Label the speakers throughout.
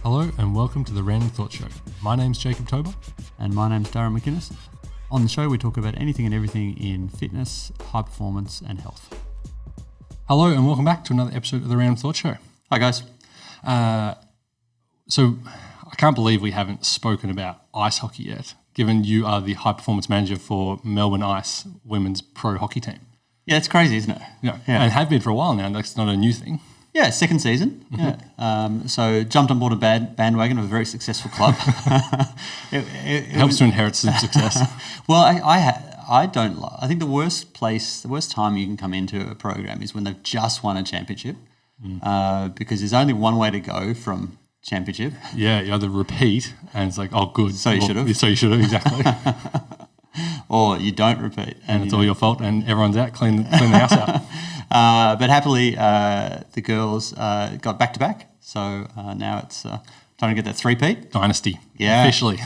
Speaker 1: Hello and welcome to the Random Thought Show. My name's Jacob Tober.
Speaker 2: And my name's Durham McInnes. On the show we talk about anything and everything in fitness, high performance and health.
Speaker 1: Hello and welcome back to another episode of the Random Thought Show.
Speaker 2: Hi guys.
Speaker 1: So I can't believe we haven't spoken about ice hockey yet, given you are the high performance manager for Melbourne Ice women's pro hockey team.
Speaker 2: Yeah, it's crazy, isn't it?
Speaker 1: Yeah. And have been for a while now. That's not a new thing.
Speaker 2: Yeah, second season. Mm-hmm. Yeah. So jumped on board a bandwagon of a very successful club.
Speaker 1: it helps to inherit some success.
Speaker 2: Well, I think the worst time you can come into a program is when they've just won a championship, because there's only one way to go from championship.
Speaker 1: Yeah, you either repeat and it's like, oh, good.
Speaker 2: So you should have.
Speaker 1: So you should have, exactly.
Speaker 2: Or you don't repeat.
Speaker 1: And it's all your fault and everyone's out, clean the house out.
Speaker 2: But happily, the girls got back-to-back. So now it's time to get that three-peat.
Speaker 1: Dynasty.
Speaker 2: Yeah.
Speaker 1: Officially.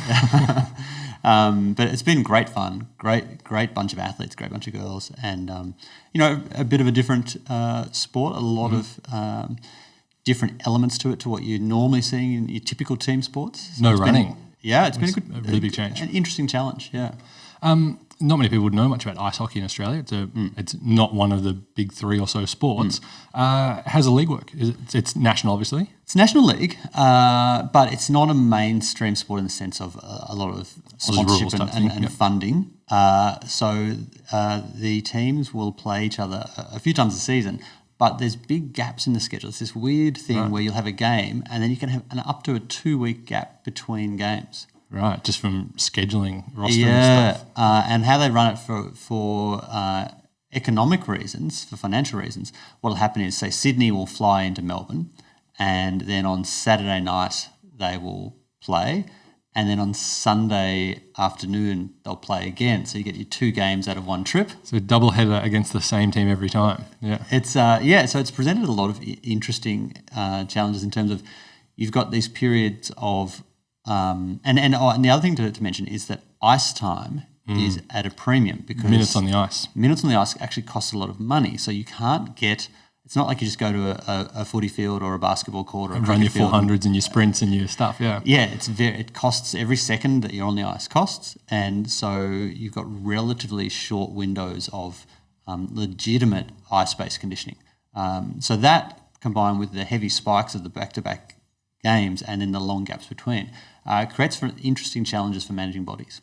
Speaker 2: But it's been great fun. Great bunch of athletes, great bunch of girls. And, a bit of a different sport, a lot of different elements to it to what you're normally seeing in your typical team sports. So
Speaker 1: no running.
Speaker 2: It's been
Speaker 1: a really big change.
Speaker 2: An interesting challenge, yeah.
Speaker 1: Not many people would know much about ice hockey in Australia. It's not one of the big three or so sports. How's the league work? It's national, obviously.
Speaker 2: It's National League, but it's not a mainstream sport in the sense of a lot of sponsorship and funding. So the teams will play each other a few times a season, but there's big gaps in the schedule. It's this weird thing where you'll have a up to a 2-week gap between games.
Speaker 1: Right, just from scheduling, rostering and stuff.
Speaker 2: And how they run it for economic reasons, for financial reasons, what will happen is, say, Sydney will fly into Melbourne, and then on Saturday night they will play, and then on Sunday afternoon they'll play again. So you get your 2 games out of one trip.
Speaker 1: So a double header against the same team every time. Yeah,
Speaker 2: it's So it's presented a lot of interesting challenges in terms of you've got these periods of. And the other thing to mention is that ice time is at a premium because
Speaker 1: minutes on the ice
Speaker 2: actually cost a lot of money. So you can't get. It's not like you just go to a footy field or a basketball court or a
Speaker 1: run your
Speaker 2: field
Speaker 1: 400s and your sprints and your stuff. Yeah,
Speaker 2: it costs every second that you're on the ice costs, and so you've got relatively short windows of legitimate ice-based conditioning. So that combined with the heavy spikes of the back-to-back games and then the long gaps between creates for interesting challenges for managing bodies.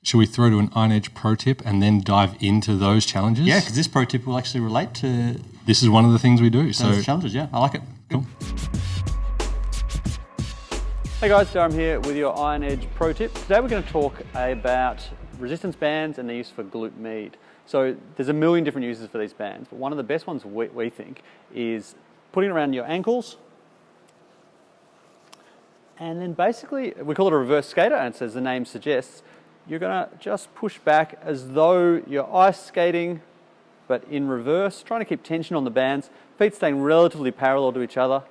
Speaker 1: Should we throw to an Iron Edge pro tip and then dive into those challenges?
Speaker 2: Yeah, because this pro tip will actually relate to...
Speaker 1: This is one of the things we do.
Speaker 2: Those challenges, yeah. I like it.
Speaker 1: Cool.
Speaker 3: Hey guys, Durham here with your Iron Edge pro tip. Today we're going to talk about resistance bands and their use for glute med. So there's a million different uses for these bands, but one of the best ones we think is putting it around your ankles. And then basically, we call it a reverse skater, and as the name suggests, you're going to just push back as though you're ice skating, but in reverse, trying to keep tension on the bands, feet staying relatively parallel to each other,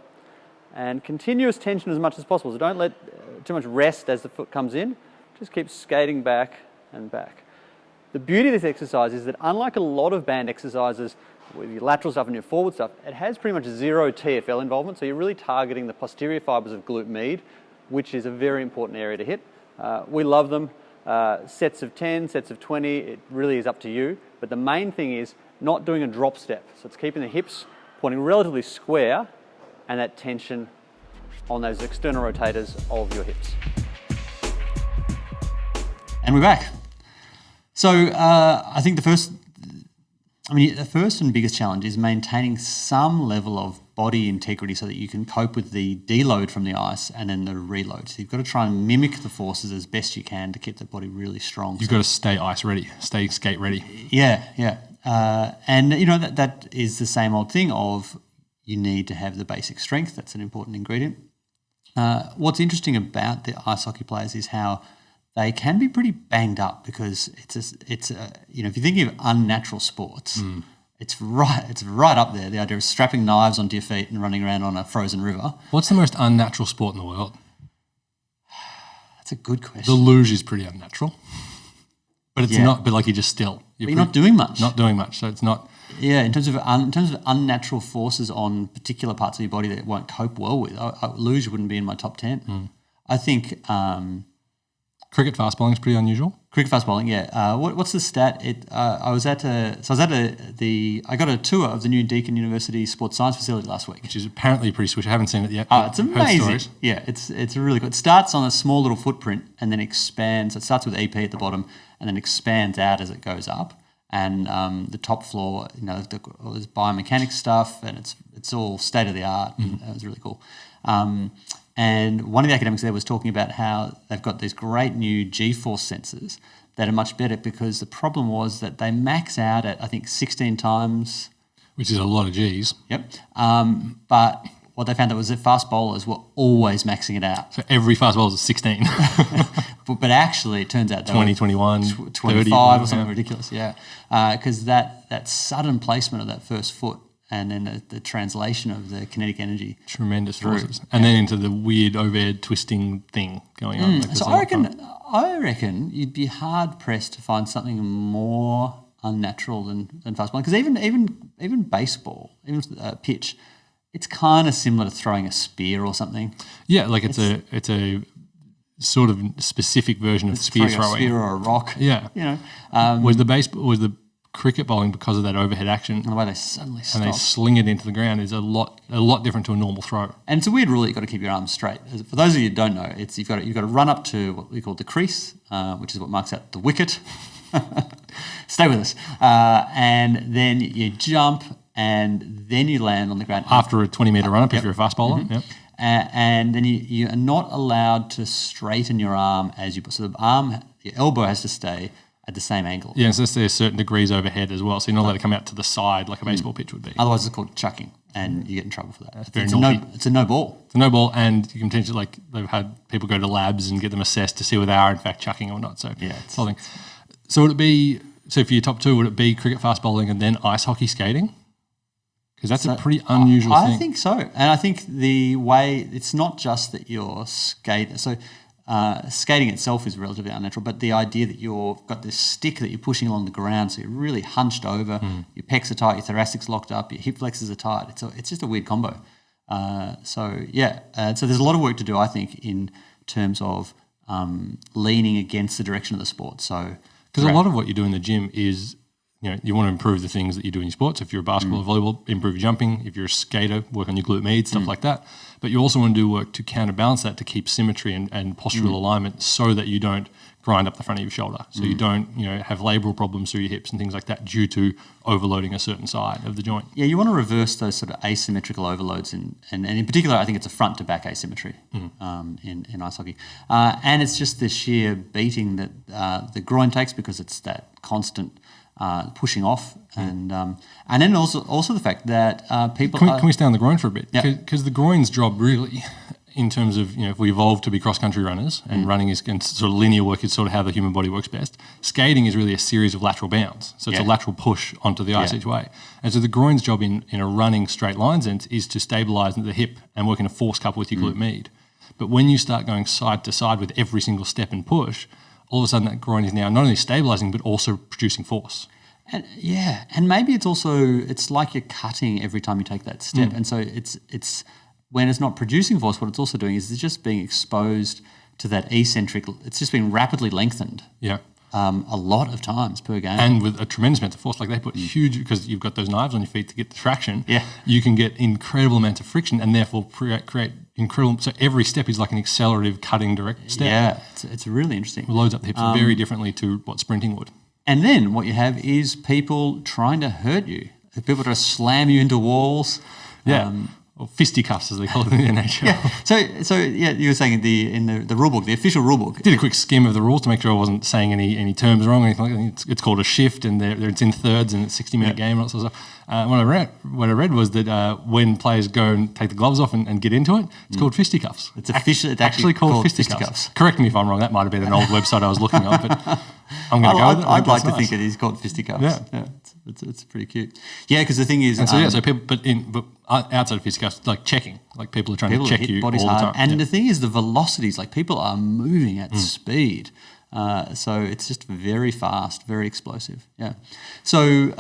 Speaker 3: and continuous tension as much as possible. So don't let too much rest as the foot comes in, just keep skating back and back. The beauty of this exercise is that unlike a lot of band exercises, with your lateral stuff and your forward stuff, it has pretty much zero TFL involvement, so you're really targeting the posterior fibers of glute med, which is a very important area to hit. We love them. Sets of 10, sets of 20, it really is up to you. But the main thing is not doing a drop step. So it's keeping the hips pointing relatively square and that tension on those external rotators of your hips.
Speaker 2: And we're back. So I think the first and biggest challenge is maintaining some level of body integrity so that you can cope with the deload from the ice and then the reload. So you've got to try and mimic the forces as best you can to keep the body really strong.
Speaker 1: You've got to stay ice ready, stay skate ready.
Speaker 2: Yeah. And that is the same old thing of you need to have the basic strength. That's an important ingredient. What's interesting about the ice hockey players is how they can be pretty banged up because if you're thinking of unnatural sports, it's right up there. The idea of strapping knives onto your feet and running around on a frozen river.
Speaker 1: What's the most unnatural sport in the world?
Speaker 2: That's a good question.
Speaker 1: The luge is pretty unnatural, but it's not. But like you're just still.
Speaker 2: You're not doing much.
Speaker 1: Not doing much. So it's not.
Speaker 2: in terms of unnatural forces on particular parts of your body that it won't cope well with, luge wouldn't be in my top 10. I think
Speaker 1: cricket fast bowling is pretty unusual.
Speaker 2: Cricket fast bowling, yeah. What's the stat? I got a tour of the new Deakin University Sports Science facility last week,
Speaker 1: Which is apparently pretty swish. I haven't seen it yet.
Speaker 2: Oh, it's
Speaker 1: Heard
Speaker 2: amazing.
Speaker 1: stories.
Speaker 2: Yeah, it's really good. It starts on a small little footprint and then expands. It starts with EP at the bottom and then expands out as it goes up. And the top floor, there's biomechanics stuff, and it's all state of the art. And it was really cool. And one of the academics there was talking about how they've got these great new G-force sensors that are much better, because the problem was that they max out at, I think, 16 times.
Speaker 1: Which is a lot of Gs.
Speaker 2: Yep. But what they found out was that fast bowlers were always maxing it out.
Speaker 1: So every fast bowler is 16.
Speaker 2: But actually, it turns out
Speaker 1: 20, 21,
Speaker 2: 25 or something
Speaker 1: yeah.
Speaker 2: ridiculous, yeah. Because that sudden placement of that first foot and then the translation of the kinetic energy.
Speaker 1: Tremendous forces. And then into the weird overhead twisting thing going on.
Speaker 2: So I reckon you'd be hard pressed to find something more unnatural than fast bowling. Because even baseball, even pitch, it's kind of similar to throwing a spear or something.
Speaker 1: Yeah, like it's a sort of specific version of spear throwing.
Speaker 2: A spear or a rock.
Speaker 1: Yeah. Was the cricket bowling, because of that overhead action,
Speaker 2: And the way they suddenly stop.
Speaker 1: and they sling it into the ground, is a lot different to a normal throw.
Speaker 2: And it's a weird rule that you've got to keep your arms straight. For those of you who don't know, it's you've got to run up to what we call the crease, which is what marks out the wicket. Stay with us. And then you jump, and then you land on the ground.
Speaker 1: After a 20-metre run-up, if you're a fast bowler. Yep.
Speaker 2: And then you are not allowed to straighten your arm as you... So your elbow has to stay at the same angle.
Speaker 1: Yeah, so there's certain degrees overhead as well, so you're not allowed to come out to the side like a baseball pitch would be.
Speaker 2: Otherwise, it's called chucking, and you get in trouble for that.
Speaker 1: very naughty.
Speaker 2: It's a no ball.
Speaker 1: It's a no ball, and you can potentially, they've had people go to labs and get them assessed to see whether they are in fact chucking or not. So
Speaker 2: yeah,
Speaker 1: it's something. So would it be, so for your top two, would it be cricket fast bowling and then ice hockey skating? Because that's a pretty unusual thing.
Speaker 2: I think so. And I think the way, it's not just that you're skating. So skating itself is relatively unnatural, but the idea that you've got this stick that you're pushing along the ground, so you're really hunched over, your pecs are tight, your thoracic's locked up, your hip flexors are tight. It's just a weird combo. So there's a lot of work to do, I think, in terms of leaning against the direction of the sport. So
Speaker 1: because a lot of what you do in the gym is, you want to improve the things that you do in your sports. If you're a basketball or volleyball, improve your jumping. If you're a skater, work on your glute med, stuff like that. But you also want to do work to counterbalance that, to keep symmetry and postural alignment, so that you don't grind up the front of your shoulder. So you don't, have labral problems through your hips and things like that due to overloading a certain side of the joint.
Speaker 2: Yeah, you want to reverse those sort of asymmetrical overloads, and in particular, I think it's a front to back asymmetry in ice hockey. And it's just the sheer beating that the groin takes, because it's that constant pushing off, and then also the fact that people
Speaker 1: can we stay on the groin for a bit?
Speaker 2: Yeah.
Speaker 1: Because the groin's job really, in terms of, if we evolved to be cross-country runners, and running is, and sort of linear work is sort of how the human body works best, skating is really a series of lateral bounds. So it's a lateral push onto the ice each way. And so the groin's job in a running straight line sense is to stabilise the hip and work in a force couple with your glute med. But when you start going side to side with every single step and push, all of a sudden that groin is now not only stabilising but also producing force.
Speaker 2: And maybe it's like you're cutting every time you take that step, and so it's when it's not producing force, what it's also doing is it's just being exposed to that eccentric. It's just being rapidly lengthened.
Speaker 1: Yeah.
Speaker 2: A lot of times per game,
Speaker 1: and with a tremendous amount of force. Like they put huge, because you've got those knives on your feet to get the traction.
Speaker 2: Yeah.
Speaker 1: You can get incredible amounts of friction, and therefore create incredible. So every step is like an accelerative, cutting direct step.
Speaker 2: Yeah, it's really interesting.
Speaker 1: It loads up the hips very differently to what sprinting would.
Speaker 2: And then what you have is people trying to hurt you. People try to slam you into walls.
Speaker 1: Yeah. Or fisticuffs, as they call it in the NHL.
Speaker 2: Yeah. So you were saying in the rule book, the official rule book.
Speaker 1: Did a quick skim of the rules to make sure I wasn't saying any terms wrong or anything like that. It's called a shift, and it's in thirds, and it's a 60-minute game and all that sort of stuff. What I read was that when players go and take the gloves off and get into it, it's called fisticuffs.
Speaker 2: It's actually called fisticuffs.
Speaker 1: Correct me if I'm wrong. That might have been an old website I was looking at, but I'm going to go with it.
Speaker 2: I'd like to think it is called fisticuffs. Yeah. It's pretty cute. Yeah, because the thing is,
Speaker 1: and so people, but outside of fisticuffs, like checking, like people are trying to check you all the time.
Speaker 2: And the thing is, the velocities, like people are moving at speed. So it's just very fast, very explosive. Yeah. So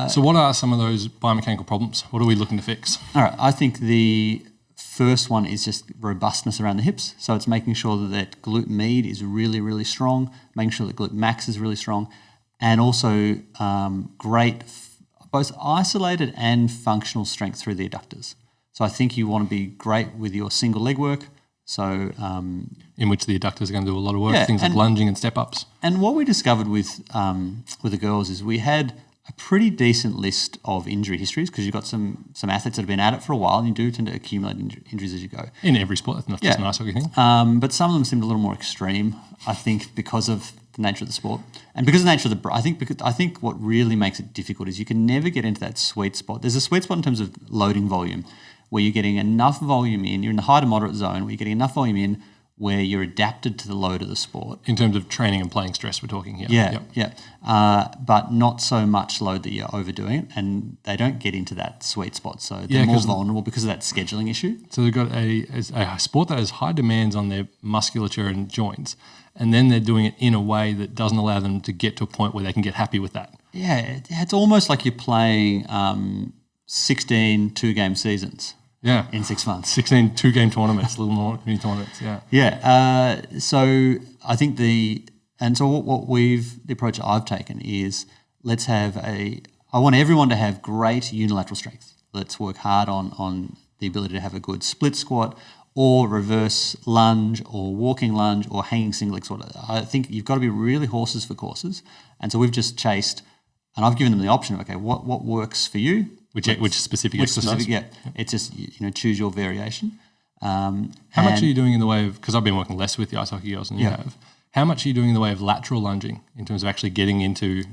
Speaker 1: So what are some of those biomechanical problems? What are we looking to fix?
Speaker 2: all right, I think the first one is just robustness around the hips. So it's making sure that glute med is really, really strong, making sure that glute max is really strong, and also both isolated and functional strength through the adductors. So I think you want to be great with your single leg work. So
Speaker 1: in which the adductors are going to do a lot of work,
Speaker 2: Yeah,
Speaker 1: things like lunging and step-ups.
Speaker 2: And what we discovered with the girls is we had a pretty decent list of injury histories, because you've got some athletes that have been at it for a while, and you do tend to accumulate injuries as you go.
Speaker 1: In every sport, it's not just an ice hockey thing.
Speaker 2: But some of them seemed a little more extreme, I think, because of the nature of the sport and because of the nature of the. I think what really makes it difficult is you can never get into that sweet spot. There's a sweet spot in terms of loading volume, where you're getting enough volume in. You're in the high to moderate zone where you're getting enough volume in, where you're adapted to the load of the sport.
Speaker 1: In terms of training and playing stress, we're talking here.
Speaker 2: Yeah. But not so much load that you're overdoing it, and they don't get into that sweet spot. So they're more vulnerable because of that scheduling issue.
Speaker 1: So they've got a sport that has high demands on their musculature and joints, and then they're doing it in a way that doesn't allow them to get to a point where they can get happy with that.
Speaker 2: Yeah, it's almost like you're playing 16 two-game seasons.
Speaker 1: Yeah.
Speaker 2: In 6 months.
Speaker 1: 16 two-game tournaments, little more mini tournaments, yeah.
Speaker 2: Yeah. So I think the approach I've taken is I want everyone to have great unilateral strength. Let's work hard on the ability to have a good split squat or reverse lunge or walking lunge or hanging single leg squat. I think you've got to be really horses for courses. And so we've just chased, and I've given them the option of, okay, what works for you?
Speaker 1: Which specific exercise?
Speaker 2: Yeah. It's just, choose your variation.
Speaker 1: How much are you doing in the way of, because I've been working less with the ice hockey girls than you have, how much are you doing in the way of lateral lunging in terms of actually getting into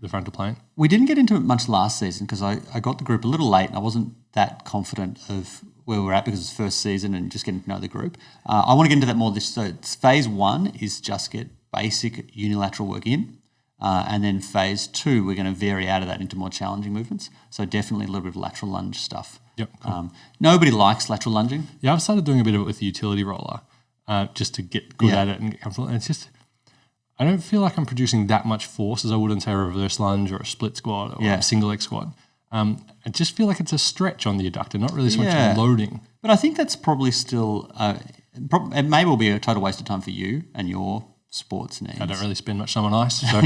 Speaker 1: the frontal plane?
Speaker 2: We didn't get into it much last season because I got the group a little late and I wasn't that confident of where we're at because it's first season and just getting to know the group. I want to get into that more. So phase 1 is just get basic unilateral work in. And then phase 2, we're going to vary out of that into more challenging movements. So definitely a little bit of lateral lunge stuff.
Speaker 1: Yep. Cool.
Speaker 2: Nobody likes lateral lunging.
Speaker 1: Yeah, I've started doing a bit of it with the utility roller just to get good at it and get comfortable. And it's just, I don't feel like I'm producing that much force as I would in, say, a reverse lunge or a split squat or a single leg squat. I just feel like it's a stretch on the adductor, not really so much loading.
Speaker 2: But I think that's probably still, it may well be a total waste of time for you and your sports needs.
Speaker 1: I don't really spend much time on ice. So.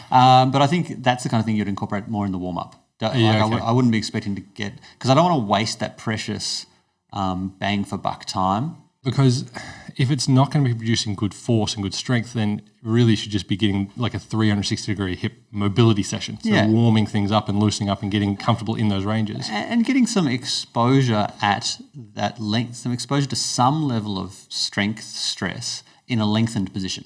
Speaker 2: But I think that's the kind of thing you'd incorporate more in the warm-up. I wouldn't be expecting to get, because I don't want to waste that precious bang for buck time.
Speaker 1: Because if it's not going to be producing good force and good strength, then really you should just be getting like a 360-degree hip mobility session. So warming things up and loosening up and getting comfortable in those ranges.
Speaker 2: And getting some exposure at that length, some exposure to some level of strength stress in a lengthened position.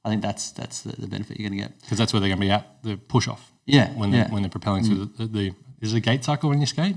Speaker 2: I think that's the benefit you're going to get.
Speaker 1: Because that's where they're going to be at, the push-off.
Speaker 2: When
Speaker 1: they're propelling through the is it a gate cycle when you skate?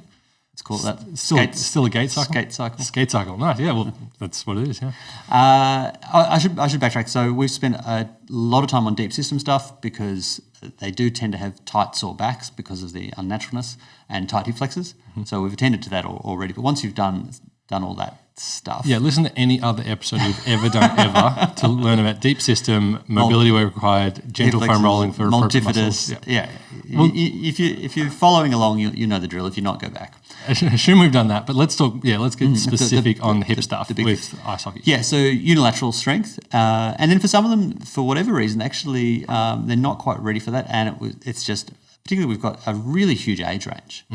Speaker 2: It's called that.
Speaker 1: Still a gate cycle?
Speaker 2: Skate cycle.
Speaker 1: Skate cycle. Nice. Yeah, well, that's what it is, yeah.
Speaker 2: I should backtrack. So we've spent a lot of time on deep system stuff because they do tend to have tight sore backs because of the unnaturalness and tight hip flexors. So we've attended to that already. But once you've done all that stuff.
Speaker 1: Yeah, listen to any other episode we've ever done to learn about deep system, mobility where required, gentle foam rolling for
Speaker 2: multifidus. Yeah. Well, if you're following along, you know the drill. If you're not, go back.
Speaker 1: Assume we've done that, but let's talk. Yeah, let's get specific on hip stuff with ice hockey.
Speaker 2: Yeah, so unilateral strength, and then for some of them, for whatever reason, actually they're not quite ready for that, and it's just particularly we've got a really huge age range.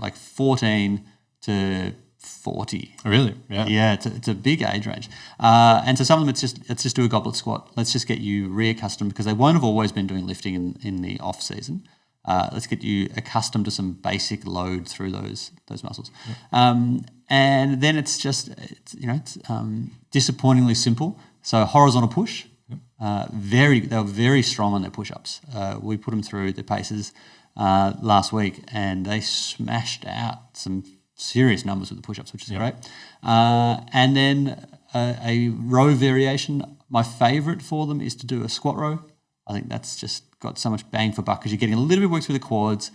Speaker 2: Like 14 to 40.
Speaker 1: Really? Yeah.
Speaker 2: Yeah, it's a big age range. And so some of them let's just do a goblet squat. Let's just get you reaccustomed because they won't have always been doing lifting in the off season. Let's get you accustomed to some basic load through those muscles. And then it's disappointingly simple. So horizontal push. They were very strong on their push-ups. We put them through the paces last week and they smashed out some serious numbers with the push-ups, which is great. And then a row variation. My favourite for them is to do a squat row. I think that's just got so much bang for buck because you're getting a little bit of work through the quads.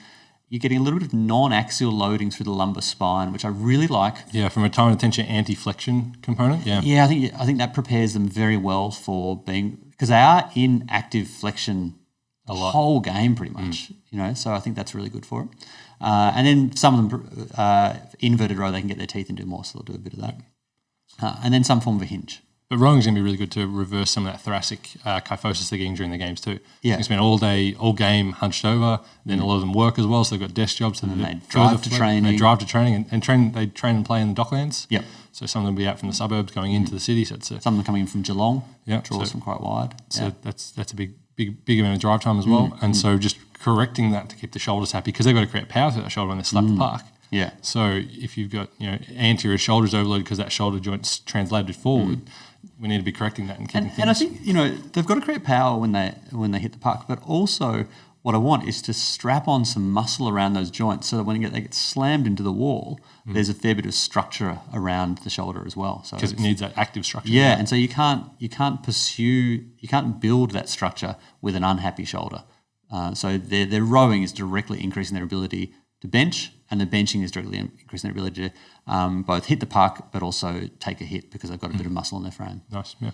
Speaker 2: You're getting a little bit of non-axial loading through the lumbar spine, which I really like.
Speaker 1: Yeah, from a time and attention anti-flexion component. Yeah.
Speaker 2: Yeah, I think that prepares them very well for being, because they are in active flexion the whole game pretty much, so I think that's really good for it. And then some of them, inverted row, they can get their teeth into more, so they'll do a bit of that. And then some form of a hinge.
Speaker 1: But rowing's going to be really good to reverse some of that thoracic kyphosis they're getting during the games too.
Speaker 2: Yeah.
Speaker 1: They spend all game hunched over. Then a lot of them work as well, so they've got desk jobs. So
Speaker 2: they drive to training.
Speaker 1: They drive to training and train. They train and play in the docklands.
Speaker 2: Yep.
Speaker 1: So some of them will be out from the suburbs going into the city. So it's
Speaker 2: some of them coming in from Geelong.
Speaker 1: Yeah.
Speaker 2: Draws from quite wide.
Speaker 1: So that's a big amount of drive time as well. And so just correcting that to keep the shoulders happy, because they've got to create power through that shoulder when they slap the park.
Speaker 2: Yeah.
Speaker 1: So if you've got anterior shoulders overloaded because that shoulder joint's translated forward, we need to be correcting that and keeping things.
Speaker 2: And I think they've got to create power when they hit the puck, but also what I want is to strap on some muscle around those joints so that when they get slammed into the wall, there's a fair bit of structure around the shoulder as well. So
Speaker 1: because it needs that active structure.
Speaker 2: Yeah, and so you can't build that structure with an unhappy shoulder. So their rowing is directly increasing their ability to bench, and the benching is directly increasing their ability to both hit the puck but also take a hit because they've got a bit of muscle in their frame.
Speaker 1: Nice, yeah.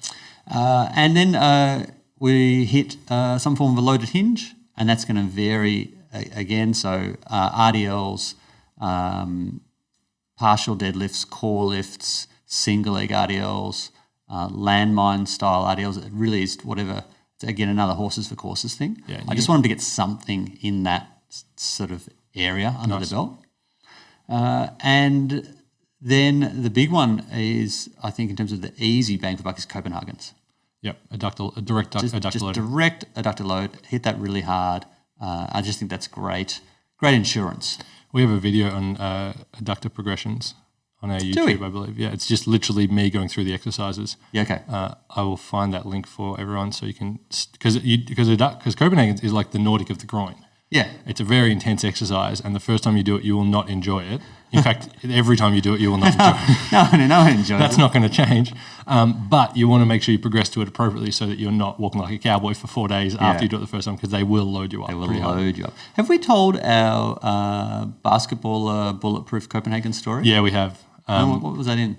Speaker 2: And then we hit some form of a loaded hinge, and that's going to vary again. So RDLs, partial deadlifts, core lifts, single leg RDLs, landmine style RDLs. It really is whatever. Again, another horses for courses thing.
Speaker 1: Yeah,
Speaker 2: I just wanted to get something in that sort of area under the belt. And then the big one is, I think, in terms of the easy bang for buck, is Copenhagen's.
Speaker 1: Yep, a direct adductor load.
Speaker 2: Direct adductor load, hit that really hard. I just think that's great. Great insurance.
Speaker 1: We have a video on adductor progressions on our YouTube, I believe. Yeah, it's just literally me going through the exercises.
Speaker 2: Yeah, okay.
Speaker 1: I will find that link for everyone so you can, because Copenhagen is like the Nordic of the groin.
Speaker 2: Yeah.
Speaker 1: It's a very intense exercise, and the first time you do it, you will not enjoy it. In fact, every time you do it, you will not enjoy it.
Speaker 2: No one enjoys it.
Speaker 1: That's not going to change. But you want to make sure you progress to it appropriately so that you're not walking like a cowboy for 4 days after you do it the first time, because they will load you up.
Speaker 2: They will load you up. Have we told our basketballer bulletproof Copenhagen story?
Speaker 1: Yeah, we have.
Speaker 2: What was that in?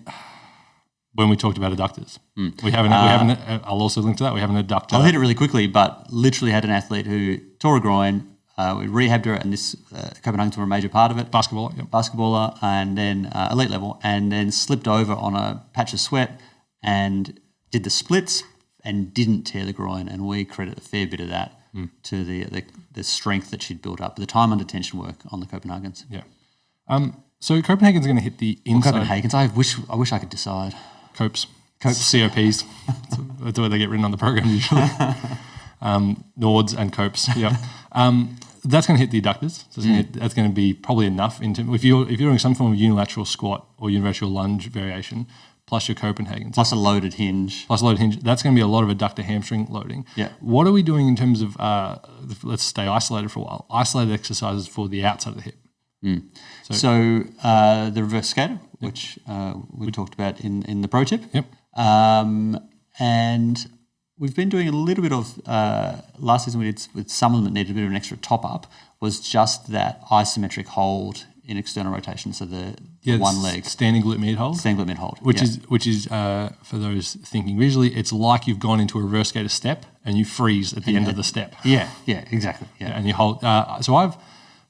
Speaker 1: When we talked about adductors. We haven't. I'll also link to that. We have an adductor.
Speaker 2: I'll hit it really quickly, but literally had an athlete who tore a groin. We rehabbed her, and this Copenhagen's were a major part of it. Basketballer, and then elite level, and then slipped over on a patch of sweat and did the splits and didn't tear the groin. And we credit a fair bit of that to the strength that she'd built up, the time under tension work on the Copenhagen's.
Speaker 1: Yeah. So Copenhagen's going to hit the inside.
Speaker 2: Copenhagen's. I wish I could decide.
Speaker 1: COPs. COPs. That's the way they get written on the program usually. Nords and COPs. Yeah. That's going to hit the adductors. So that's going to be probably enough. If you're doing some form of unilateral squat or unilateral lunge variation, plus your Copenhagen's.
Speaker 2: Plus a loaded hinge.
Speaker 1: That's going to be a lot of adductor hamstring loading.
Speaker 2: Yeah.
Speaker 1: What are we doing in terms of, let's stay isolated for a while, isolated exercises for the outside of the hip?
Speaker 2: So the reverse skater, which we talked about in the pro tip.
Speaker 1: Yep.
Speaker 2: And we've been doing a little bit of, last season we did with some of them that needed a bit of an extra top up, was just that isometric hold in external rotation. So the one leg.
Speaker 1: Standing glute med hold.
Speaker 2: Standing glute med hold.
Speaker 1: Which is for those thinking visually, it's like you've gone into a reverse skater step and you freeze at the end of the step.
Speaker 2: Yeah, exactly. Yeah.
Speaker 1: And you hold, so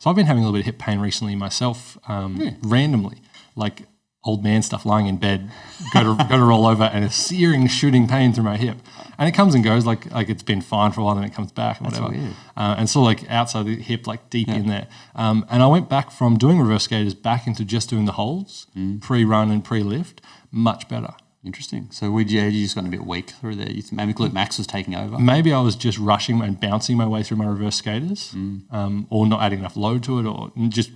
Speaker 1: I've been having a little bit of hip pain recently myself, randomly, like old man stuff, lying in bed, go to roll over, and a searing, shooting pain through my hip, and it comes and goes, like it's been fine for a while, then it comes back, and whatever.
Speaker 2: That's weird.
Speaker 1: And so like outside the hip, like deep in there. And I went back from doing reverse skaters back into just doing the holds, pre-run and pre-lift, much better.
Speaker 2: Interesting. So you just got a bit weak through there. Maybe glute max was taking over.
Speaker 1: Maybe I was just rushing and bouncing my way through my reverse skaters, or not adding enough load to it, or just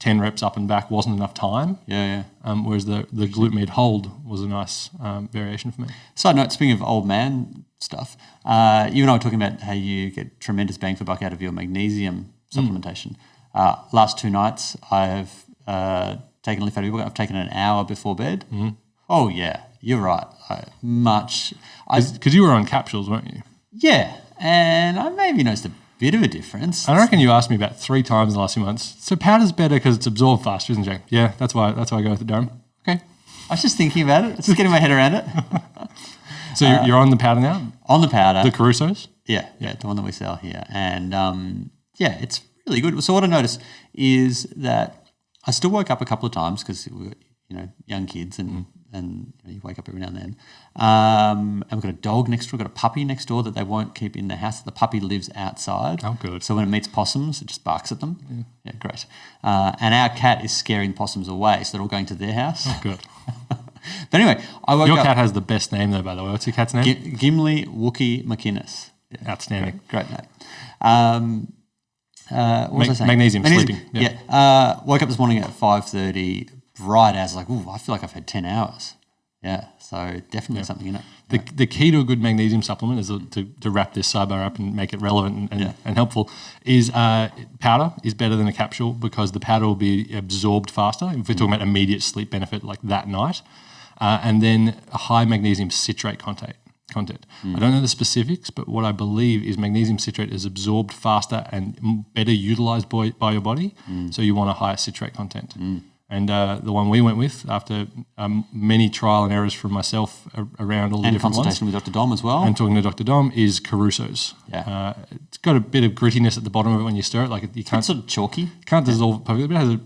Speaker 1: 10 reps up and back wasn't enough time.
Speaker 2: Yeah.
Speaker 1: Whereas the glute med hold was a nice variation for me.
Speaker 2: Side note, speaking of old man stuff, you and I were talking about how you get tremendous bang for buck out of your magnesium supplementation. Last 2 nights, I have taken a lift out of your book. I've taken an hour before bed. Oh, yeah, you're right.
Speaker 1: Because you were on capsules, weren't you?
Speaker 2: Yeah, and I maybe noticed a bit of a difference.
Speaker 1: I reckon you asked me about 3 times in the last few months. So powder's better because it's absorbed faster, isn't it? Yeah, that's why I go with the Durham. Okay.
Speaker 2: I was just thinking about it. Just getting my head around it.
Speaker 1: So you're on the powder now?
Speaker 2: On the powder.
Speaker 1: The Carusos?
Speaker 2: Yeah, the one that we sell here. And it's really good. So what I noticed is that I still woke up a couple of times because we were, young kids and you wake up every now and then. And we've got a dog next door, we've got a puppy next door that they won't keep in the house. The puppy lives outside.
Speaker 1: Oh, good.
Speaker 2: So when it meets possums, it just barks at them. Yeah, great. And our cat is scaring possums away, so they're all going to their house.
Speaker 1: Oh, good.
Speaker 2: But anyway, I woke up.
Speaker 1: Your cat has the best name though, by the way. What's your cat's name?
Speaker 2: Gimli Wookie McInnes.
Speaker 1: Yeah. Outstanding.
Speaker 2: Great name. What was I saying?
Speaker 1: Magnesium, sleeping.
Speaker 2: Yeah. Woke up this morning at 5:30, bright as like, I feel like I've had 10 hours. Yeah, so definitely something in it.
Speaker 1: The key to a good magnesium supplement is to wrap this sidebar up and make it relevant and helpful is powder is better than a capsule because the powder will be absorbed faster. If we're talking about immediate sleep benefit like that night. And then a high magnesium citrate content. I don't know the specifics, but what I believe is magnesium citrate is absorbed faster and better utilized by your body. So you want a higher citrate content. And the one we went with after many trial and errors from myself around all the different ones.
Speaker 2: And consultation with Dr. Dom as well.
Speaker 1: And talking to Dr. Dom is Caruso's.
Speaker 2: Yeah.
Speaker 1: It's got a bit of grittiness at the bottom of it when you stir it. Like you can't
Speaker 2: It's sort of chalky.
Speaker 1: Can't dissolve perfectly, but it has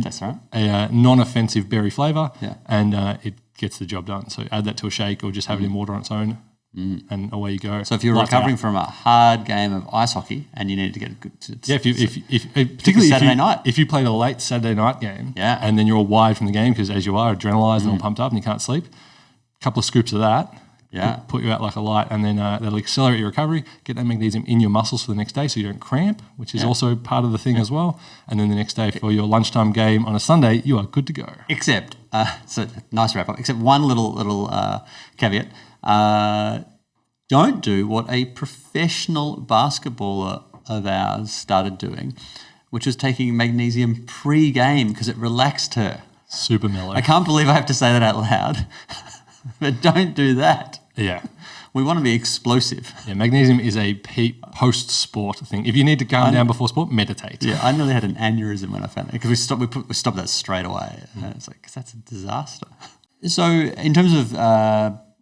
Speaker 2: That's right.
Speaker 1: a non-offensive berry flavour,
Speaker 2: Yeah.
Speaker 1: and it gets the job done. So add that to a shake or just have it in water on its own, and away you go.
Speaker 2: So if you're recovering from a hard game of ice hockey and you need to get a good...
Speaker 1: particularly
Speaker 2: Saturday night.
Speaker 1: If you played a late Saturday night game
Speaker 2: and
Speaker 1: then you're all wired from the game because as you are, adrenalised and all pumped up and you can't sleep, a couple of scoops of that put you out like a light, and then that'll accelerate your recovery, get that magnesium in your muscles for the next day so you don't cramp, which is also part of the thing as well. And then the next day for your lunchtime game on a Sunday, you are good to go.
Speaker 2: Except, so nice wrap up, except one little caveat. Don't do what a professional basketballer of ours started doing, which was taking magnesium pre-game because it relaxed her.
Speaker 1: Super mellow.
Speaker 2: I can't believe I have to say that out loud, but don't do that.
Speaker 1: Yeah.
Speaker 2: We want to be explosive.
Speaker 1: Yeah, magnesium is a post-sport thing. If you need to calm down before sport, meditate.
Speaker 2: Yeah, I nearly had an aneurysm when I found it because we stopped that straight away. And it's like, 'cause that's a disaster. So in terms of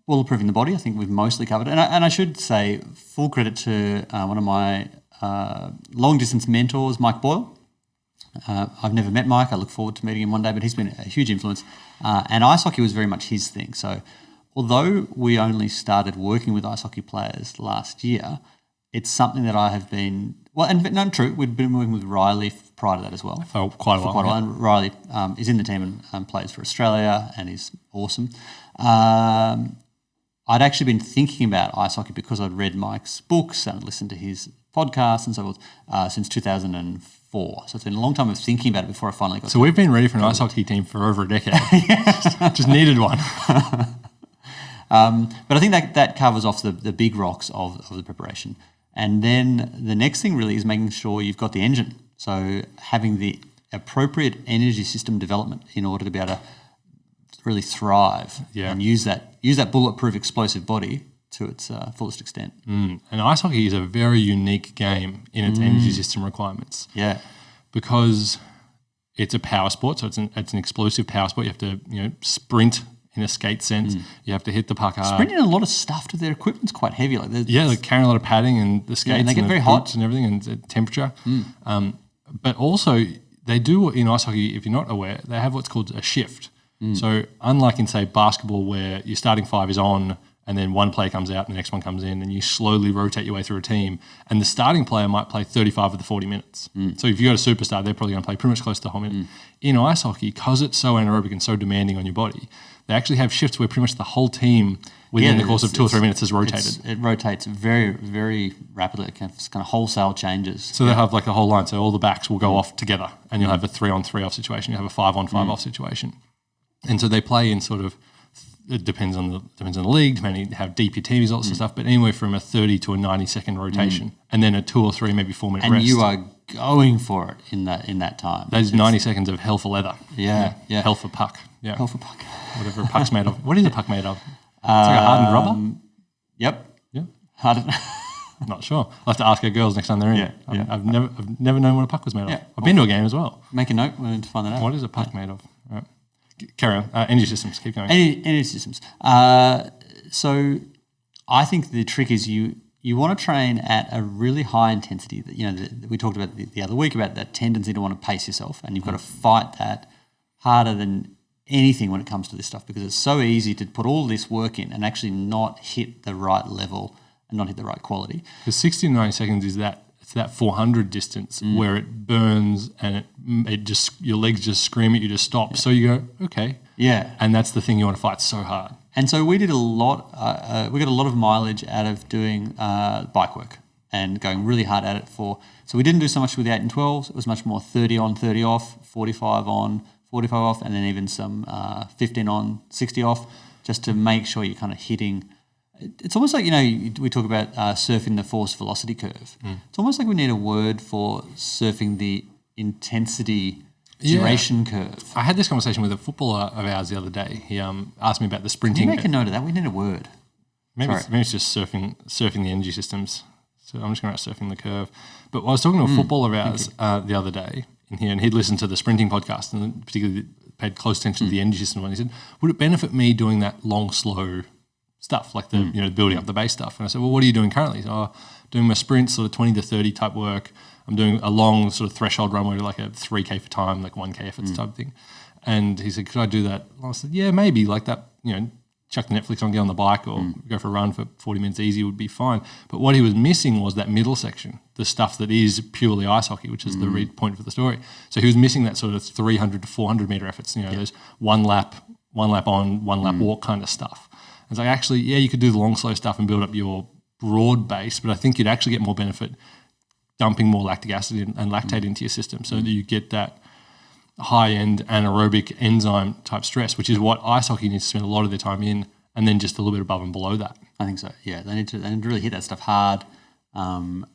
Speaker 2: bulletproofing the body, I think we've mostly covered it. And I should say full credit to one of my long-distance mentors, Mike Boyle. I've never met Mike. I look forward to meeting him one day, but he's been a huge influence. And ice hockey was very much his thing. So although we only started working with ice hockey players last year, it's something that I have been... Well, and no, true, we'd been working with Riley prior to that as well.
Speaker 1: For quite a while.
Speaker 2: Yeah. And Riley is in the team and plays for Australia and is awesome. I'd actually been thinking about ice hockey because I'd read Mike's books and listened to his podcasts and so forth since 2004. So it's been a long time of thinking about it before I finally got.
Speaker 1: So we've been ready for an ice hockey team for over a decade. Just needed one.
Speaker 2: But I think that covers off the big rocks of the preparation. And then the next thing really is making sure you've got the engine. So having the appropriate energy system development in order to be able to really thrive and use that bulletproof explosive body to its fullest extent.
Speaker 1: And ice hockey is a very unique game in its energy system requirements.
Speaker 2: Yeah.
Speaker 1: Because it's a power sport, so it's an explosive power sport. You have to sprint in a skate sense. You have to hit the puck hard.
Speaker 2: Sprinting a lot of stuff to their equipment's quite heavy.
Speaker 1: They're carrying a lot of padding and the skates
Speaker 2: and they get very
Speaker 1: hot
Speaker 2: hot
Speaker 1: and everything and the temperature. But also they do in ice hockey, if you're not aware, they have what's called a shift. So unlike in, say, basketball where your starting five is on and then one player comes out and the next one comes in and you slowly rotate your way through a team and the starting player might play 35 of the 40 minutes. So if you got a superstar, they're probably going to play pretty much close to the whole minute. In ice hockey, because it's so anaerobic and so demanding on your body, they actually have shifts where pretty much the whole team within the course of 2 or 3 minutes is rotated.
Speaker 2: It rotates very, very rapidly. It's kind of wholesale changes.
Speaker 1: So they have like a whole line. So all the backs will go off together and you'll have a 3-on-3 off situation. You'll have a 5-on-5 off situation. And so they play in sort of, it depends on the league, depending how deep your team is, all that sort of stuff, but anywhere from a 30 to a 90-second rotation and then a 2 or 3, maybe 4 minute rest.
Speaker 2: And you are going for it in that time.
Speaker 1: Those 90 seconds of hell for leather.
Speaker 2: Yeah.
Speaker 1: Hell for puck. Yeah.
Speaker 2: Hell for puck.
Speaker 1: Whatever a puck's made of. What is a puck made of? It's like a hardened rubber?
Speaker 2: Yep.
Speaker 1: Yeah.
Speaker 2: Hardened.
Speaker 1: Not sure. I'll have to ask our girls next time they're in.
Speaker 2: Yeah.
Speaker 1: I've never known what a puck was made of.
Speaker 2: Yeah.
Speaker 1: I've been to a game as well.
Speaker 2: Make a note. We're going to find that out.
Speaker 1: What is a puck made of? All right. Carry on. Energy systems. Keep going.
Speaker 2: Energy systems. So I think the trick is you want to train at a really high intensity. That we talked about the other week about that tendency to want to pace yourself, and you've got to fight that harder than anything when it comes to this stuff, because it's so easy to put all this work in and actually not hit the right level and not hit the right quality.
Speaker 1: Because 60 to 90 seconds is that 400 distance where it burns and it just, your legs just scream at you to stop. So you go, okay.
Speaker 2: Yeah.
Speaker 1: And that's the thing you want to fight so hard.
Speaker 2: And so we did a lot, we got a lot of mileage out of doing bike work and going really hard at it so we didn't do so much with the 8 and 12s. It was much more 30 on, 30 off, 45 on, 45 off, and then even some 15 on, 60 off, just to make sure you're kind of hitting. It's almost like, we talk about surfing the force velocity curve. It's almost like we need a word for surfing the intensity duration curve.
Speaker 1: I had this conversation with a footballer of ours the other day. He asked me about the sprinting.
Speaker 2: Can you make a note of that? We need a word.
Speaker 1: Maybe it's just surfing the energy systems. So I'm just going to write surfing the curve. But I was talking to a footballer of ours the other day in here, and he'd listened to the sprinting podcast and particularly paid close attention to the energy system. And he said, would it benefit me doing that long, slow stuff, like the building up the base stuff? And I said, well, what are you doing currently? So, doing my sprints, sort of 20 to 30 type work. I'm doing a long sort of threshold run where like a 3K for time, like 1K efforts type thing. And he said, could I do that? I said, yeah, maybe, like that, chuck the Netflix on, get on the bike or go for a run for 40 minutes easy would be fine. But what he was missing was that middle section, the stuff that is purely ice hockey, which is the read point for the story. So he was missing that sort of 300 to 400 metre efforts, those one lap on, one lap walk kind of stuff. It's like, actually, yeah, you could do the long, slow stuff and build up your broad base, but I think you'd actually get more benefit dumping more lactic acid and lactate into your system so that you get that high-end anaerobic enzyme type stress, which is what ice hockey needs to spend a lot of their time in, and then just a little bit above and below that.
Speaker 2: I think so, yeah. They need to really hit that stuff hard and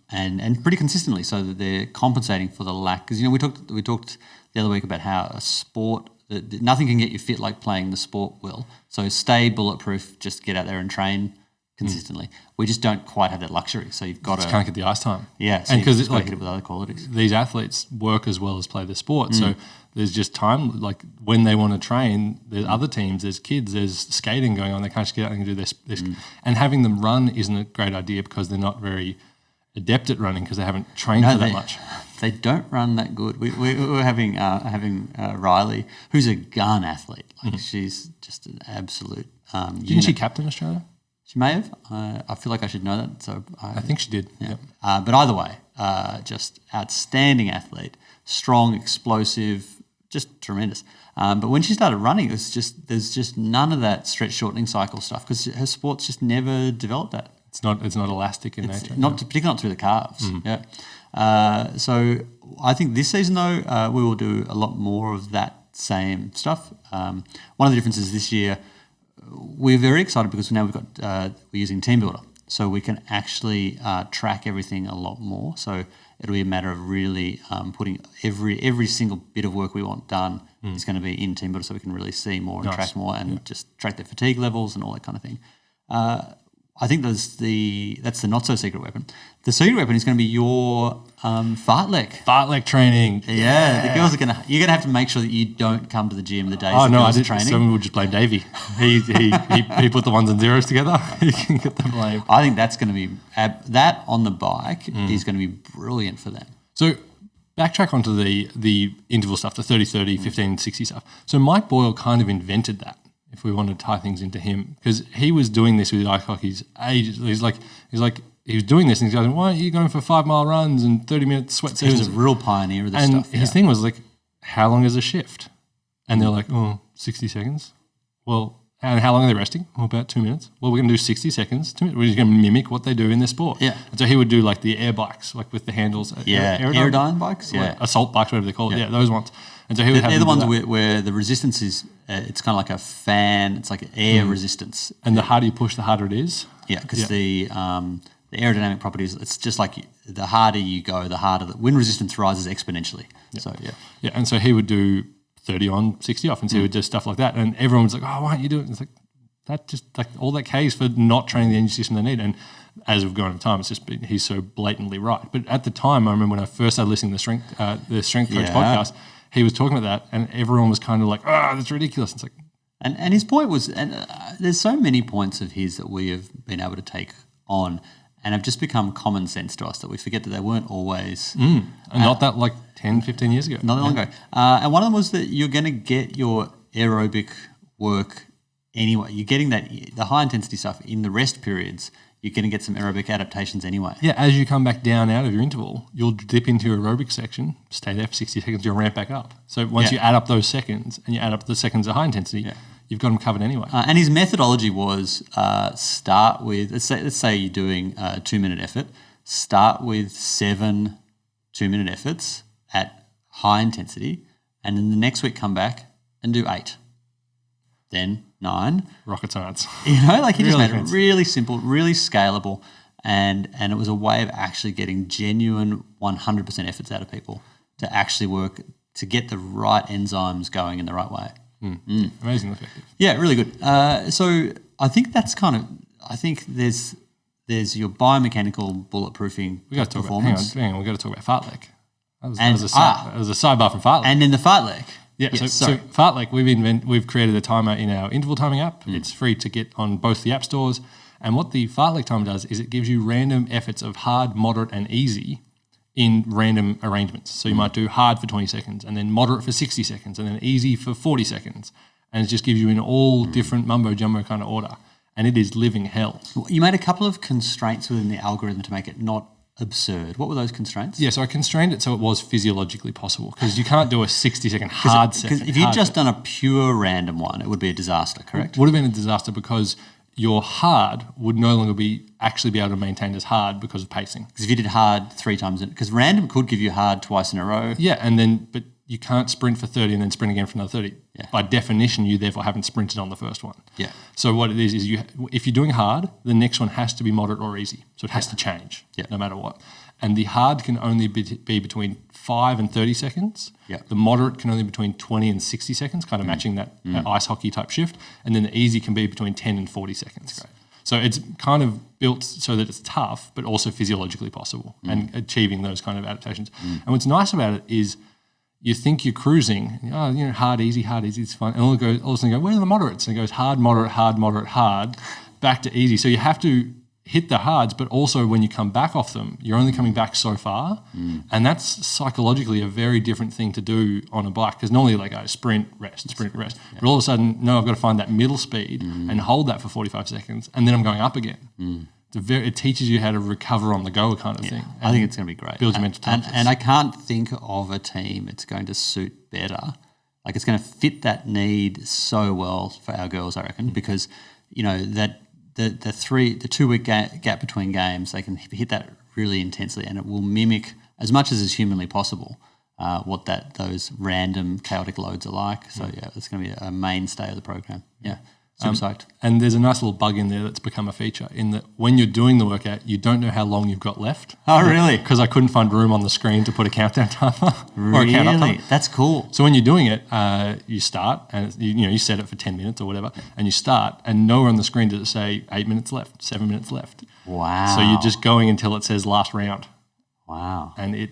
Speaker 2: pretty consistently so that they're compensating for the lack. Because, we talked the other week about how a sport, nothing can get you fit like playing the sport will. So stay bulletproof, just get out there and train consistently. We just don't quite have that luxury. So you've got to...
Speaker 1: can't get the ice time.
Speaker 2: Yeah, so
Speaker 1: and because
Speaker 2: it's got to hit it with other qualities.
Speaker 1: These athletes work as well as play the sport. So there's just time, like when they want to train, there's other teams, there's kids, there's skating going on. They can't just get out and do this. And having them run isn't a great idea because they're not very adept at running because they haven't trained for that much.
Speaker 2: They don't run that good. We were having Riley, who's a gun athlete. Like she's just an absolute
Speaker 1: Didn't she captain Australia?
Speaker 2: She may have. I feel like I should know that. So
Speaker 1: I think she did.
Speaker 2: Yeah. But either way, just outstanding athlete, strong, explosive, just tremendous. But when she started running, there's just none of that stretch shortening cycle stuff because her sport's just never developed that.
Speaker 1: It's not elastic in nature.
Speaker 2: Particularly not through the calves. Yeah. So I think this season though, we will do a lot more of that same stuff. One of the differences this year, we're very excited because now we're using Team Builder, so we can actually track everything a lot more. So it'll be a matter of really putting every single bit of work we want done is going to be in Team Builder, so we can really see more and track more and just track their fatigue levels and all that kind of thing. I think that's the not so secret weapon. The secret weapon is going to be your fartlek.
Speaker 1: Fartlek training.
Speaker 2: Yeah, the girls you're gonna have to make sure that you don't come to the gym the days.
Speaker 1: Oh no, I did.
Speaker 2: Training.
Speaker 1: Someone would just blame Davey. He put the ones and zeros together. He can get the blame.
Speaker 2: I think that's going to be that on the bike is going to be brilliant for them.
Speaker 1: So backtrack onto the interval stuff, the 30-30, 15-60 stuff. So Mike Boyle kind of invented that. If we want to tie things into him, because he was doing this with ice hockey's ages. He was doing this and he's going, why aren't you going for 5 mile runs and 30-minute sweat sessions?
Speaker 2: He was a real pioneer of this
Speaker 1: and
Speaker 2: stuff.
Speaker 1: His thing was like, how long is a shift? And they're like, 60 seconds. Well, and how long are they resting? Well, about 2 minutes. Well, we're going to do 60 seconds. 2 minutes. We're just going to mimic what they do in their sport.
Speaker 2: Yeah.
Speaker 1: And so he would do like the air bikes, like with the handles.
Speaker 2: Aerodyne bikes. Yeah.
Speaker 1: Assault bikes, whatever they call it. Yeah, those ones. And so he would have
Speaker 2: they're the ones where the resistance is, it's kind of like a fan. It's like air resistance.
Speaker 1: And the harder you push, the harder it is.
Speaker 2: Yeah, because the aerodynamic properties, it's just like the harder you go, the harder the wind resistance rises exponentially. Yeah. So,
Speaker 1: Yeah, and so he would do 30 on, 60 off, and so he would do stuff like that. And everyone was like, why aren't you doing it? It's like, that just, like, all that K is for not training the energy system they need. And as we've gone over time, it's just been, he's so blatantly right. But at the time, I remember when I first started listening to the Strength Coach podcast, he was talking about that, and everyone was kind of like, that's ridiculous. It's like,
Speaker 2: And his point was, and there's so many points of his that we have been able to take on and have just become common sense to us that we forget that they weren't always.
Speaker 1: And not that like 10, 15 years ago.
Speaker 2: Not that long ago. And one of them was that you're going to get your aerobic work anyway. You're getting the high intensity stuff in the rest periods. You're going to get some aerobic adaptations anyway.
Speaker 1: Yeah, as you come back down out of your interval, you'll dip into your aerobic section, stay there for 60 seconds, you'll ramp back up. So once you add up those seconds and you add up the seconds of high intensity, you've got them covered anyway.
Speaker 2: And his methodology was start with, let's say you're doing a 2-minute effort, start with 7 2-minute efforts at high intensity, and then the next week come back and do 8. Then 9.
Speaker 1: Rocket science.
Speaker 2: You know, like he just
Speaker 1: Really
Speaker 2: made it really simple, really scalable, and it was a way of actually getting genuine 100% efforts out of people to actually work, to get the right enzymes going in the right way.
Speaker 1: Amazingly effective.
Speaker 2: Yeah, really good. So I think that's I think there's your biomechanical bulletproofing
Speaker 1: We got to talk
Speaker 2: performance.
Speaker 1: Hang on, we got to talk about fartlek. That was
Speaker 2: And-
Speaker 1: a sidebar from fartlek.
Speaker 2: And then the fartlek.
Speaker 1: Yeah,
Speaker 2: Yes,
Speaker 1: so
Speaker 2: sorry.
Speaker 1: fartlek, we've created a timer in our interval timing app. It's free to get on both the app stores. And what the fartlek timer does is it gives you random efforts of hard, moderate, and easy in random arrangements. So you might do hard for 20 seconds, and then moderate for 60 seconds, and then easy for 40 seconds. And it just gives you in all different mumbo jumbo kind of order. And it is living hell.
Speaker 2: You made a couple of constraints within the algorithm to make it not absurd. What were those constraints?
Speaker 1: Yeah, so I constrained it so it was physiologically possible because you can't do a 60-second hard set.
Speaker 2: Because if you'd just done a pure random one, it would be a disaster, correct?
Speaker 1: Would have been a disaster because your hard would no longer be able to maintain as hard because of pacing.
Speaker 2: Because if you did hard 3 times, because random could give you hard twice in a row.
Speaker 1: Yeah, but you can't sprint for 30 and then sprint again for another 30.
Speaker 2: Yeah.
Speaker 1: By definition, you therefore haven't sprinted on the first one.
Speaker 2: Yeah.
Speaker 1: So what it is if you're doing hard, the next one has to be moderate or easy. So it has to change no matter what. And the hard can only be between 5 and 30 seconds.
Speaker 2: Yeah.
Speaker 1: The moderate can only be between 20 and 60 seconds, kind of matching that ice hockey type shift. And then the easy can be between 10 and 40 seconds. Great. So it's kind of built so that it's tough, but also physiologically possible and achieving those kind of adaptations. And what's nice about it is you think you're cruising, hard, easy, it's fine. And all of a sudden you go, where are the moderates? And it goes hard, moderate, hard, back to easy. So you have to hit the hards, but also when you come back off them, you're only coming back so far. And that's psychologically a very different thing to do on a bike because normally like sprint, rest. But all of a sudden, no, I've got to find that middle speed and hold that for 45 seconds and then I'm going up again. It teaches you how to recover on the go kind of thing.
Speaker 2: I think it's going to be great.
Speaker 1: Builds your mental toughness.
Speaker 2: And I can't think of a team it's going to suit better. Like it's going to fit that need so well for our girls, I reckon, because, that the 2-week gap between games, they can hit that really intensely and it will mimic as much as is humanly possible what those random chaotic loads are like. So, it's going to be a mainstay of the program. Yeah. Super psyched.
Speaker 1: And there's a nice little bug in there that's become a feature in that when you're doing the workout, you don't know how long you've got left.
Speaker 2: Oh, really?
Speaker 1: Because I couldn't find room on the screen to put a countdown timer or a count-up timer.
Speaker 2: That's cool.
Speaker 1: So when you're doing it, you start and you set it for 10 minutes or whatever, and you start, and nowhere on the screen does it say 8 minutes left, 7 minutes left.
Speaker 2: Wow.
Speaker 1: So you're just going until it says last round.
Speaker 2: Wow.
Speaker 1: And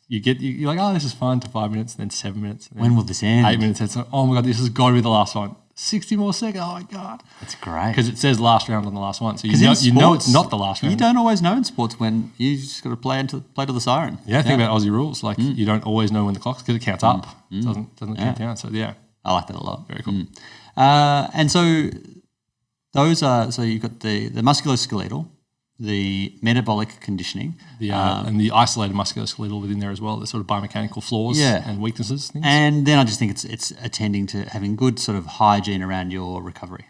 Speaker 1: you're like, oh, this is fine to 5 minutes, then 7 minutes. Then
Speaker 2: when will this end?
Speaker 1: 8 minutes. And so, oh my God, this has got to be the last one. 60 more seconds. Oh my God.
Speaker 2: That's great.
Speaker 1: Because it says last round on the last one. So you know it's not the last round.
Speaker 2: You don't always know in sports when you just got to play to the siren.
Speaker 1: Yeah, think about Aussie rules. Like you don't always know when the clock's because it counts up. It doesn't count down. So yeah.
Speaker 2: I like that a lot.
Speaker 1: Very cool.
Speaker 2: And so those are, so you've got the musculoskeletal, the metabolic conditioning.
Speaker 1: And the isolated musculoskeletal within there as well. The sort of biomechanical flaws and weaknesses. Things.
Speaker 2: And then I just think it's attending to having good sort of hygiene around your recovery.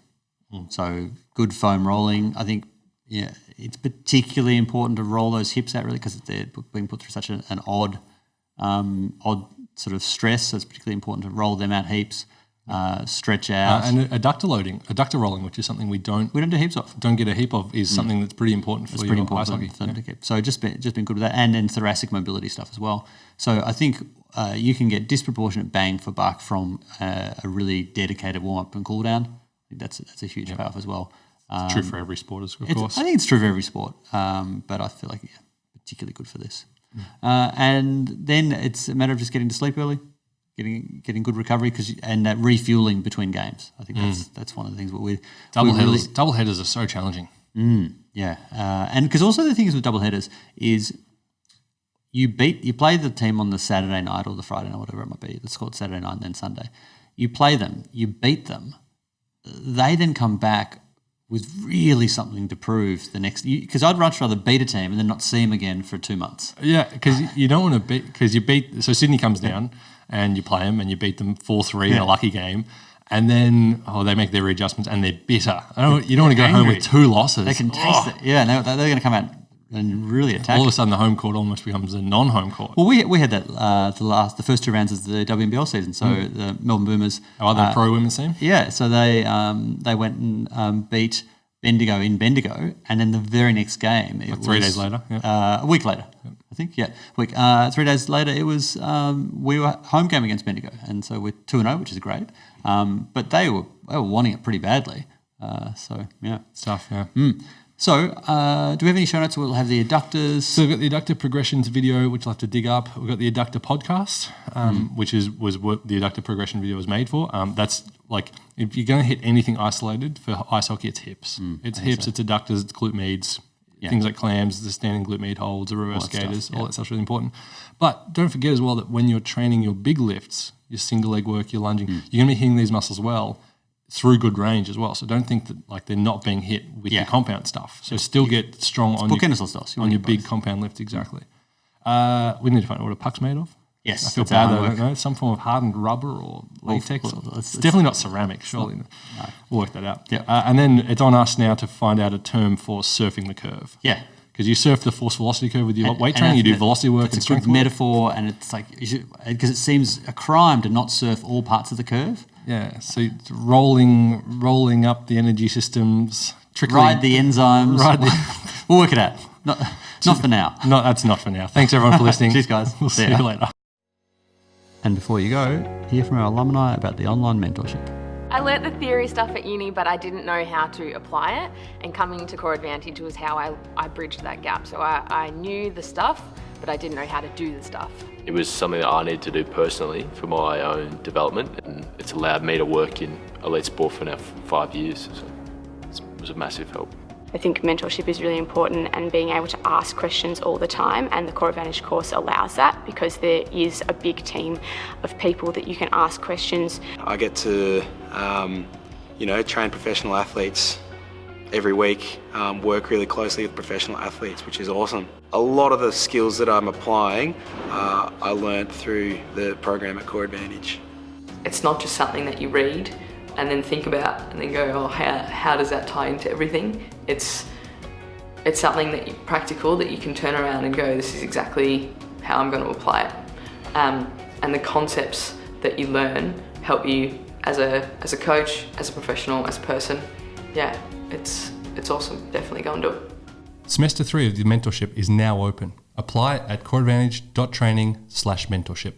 Speaker 2: So good foam rolling. I think it's particularly important to roll those hips out really because they're being put through such an odd sort of stress. So it's particularly important to roll them out heaps. Stretch out.
Speaker 1: And adductor rolling, which is something we don't
Speaker 2: do heaps of.
Speaker 1: Don't get a heap of, is something that's pretty important for your ice hockey.
Speaker 2: For them to keep. So just been good with that, and then thoracic mobility stuff as well. So I think you can get disproportionate bang for buck from a really dedicated warm up and cool down. I think that's a huge payoff as well.
Speaker 1: It's true for every sport, of course.
Speaker 2: I think it's true for every sport, but I feel like particularly good for this. And then it's a matter of just getting to sleep early. getting good recovery and that refueling between games. I think that's one of the things what we
Speaker 1: double headers are so challenging.
Speaker 2: Yeah, and because also the thing is with double headers is you play the team on the Saturday night or the Friday night, whatever it might be. Let's call it Saturday night and then Sunday. You play them, you beat them. They then come back with really something to prove the next. Because I'd much rather beat a team and then not see them again for 2 months.
Speaker 1: Yeah, because you don't want to beat. Because you beat. So Sydney comes down and you play them and you beat them 4-3 in a lucky game. And then, they make their readjustments and they're bitter. You don't want to go home with 2 losses.
Speaker 2: They can taste it. Yeah, they're going to come out and really attack.
Speaker 1: All of a sudden, the home court almost becomes a non-home court.
Speaker 2: Well, we had that the first 2 rounds of the WNBL season. So the Melbourne Boomers,
Speaker 1: the pro women's team.
Speaker 2: Yeah, so they went and beat Bendigo in Bendigo, and then the very next game, it was
Speaker 1: 3 days later,
Speaker 2: a week later, I think. Yeah, week 3 days later, it was we were home game against Bendigo, and so we're 2-0, which is great. But they were wanting it pretty badly. So yeah,
Speaker 1: it's tough. Yeah.
Speaker 2: So, do we have any show notes? We'll have the adductors.
Speaker 1: So we've got the adductor progressions video, which I'll have to dig up. We've got the adductor podcast, which was what the adductor progression video was made for. That's like, if you're going to hit anything isolated for ice hockey, it's hips. It's hips, it's adductors, it's glute medis, things like clams, the standing glute med holds, the reverse skaters, all that stuff's really important. But don't forget as well that when you're training your big lifts, your single leg work, your lunging, you're going to be hitting these muscles well through good range as well. So don't think that like they're not being hit with your compound stuff. So still get strong on your big compound lift, exactly. We need to find out what a puck's made of.
Speaker 2: Yes.
Speaker 1: I feel bad that I don't know. Some form of hardened rubber or latex. It's definitely not ceramic, surely. No. We'll work that out.
Speaker 2: Yeah.
Speaker 1: And then it's on us now to find out a term for surfing the curve.
Speaker 2: Yeah.
Speaker 1: Because you surf the force velocity curve with your weight training, you do velocity work and strength work.
Speaker 2: Metaphor, and it's like, because it seems a crime to not surf all parts of the curve.
Speaker 1: Yeah, so rolling up the energy systems,
Speaker 2: ride the enzymes. We'll work it out. Not for now.
Speaker 1: No, that's not for now. Thanks everyone for listening.
Speaker 2: Cheers, guys.
Speaker 1: We'll see you later.
Speaker 2: And before you go, hear from our alumni about the online mentorship.
Speaker 4: I learnt the theory stuff at uni, but I didn't know how to apply it. And coming to Core Advantage was how I bridged that gap. So I knew the stuff, but I didn't know how to do the stuff.
Speaker 5: It was something that I needed to do personally for my own development, and it's allowed me to work in elite sport for now 5 years. So it was a massive help.
Speaker 6: I think mentorship is really important, and being able to ask questions all the time, and the Core Advantage course allows that because there is a big team of people that you can ask questions.
Speaker 7: I get to train professional athletes every week, work really closely with professional athletes, which is awesome. A lot of the skills that I'm applying I learned through the program at Core Advantage.
Speaker 8: It's not just something that you read and then think about and then go, how does that tie into everything? It's something practical that you can turn around and go, this is exactly how I'm going to apply it. And the concepts that you learn help you as a coach, as a professional, as a person. Yeah, it's awesome. Definitely go and do it.
Speaker 1: Semester 3 of the mentorship is now open. Apply at coreadvantage.training/mentorship.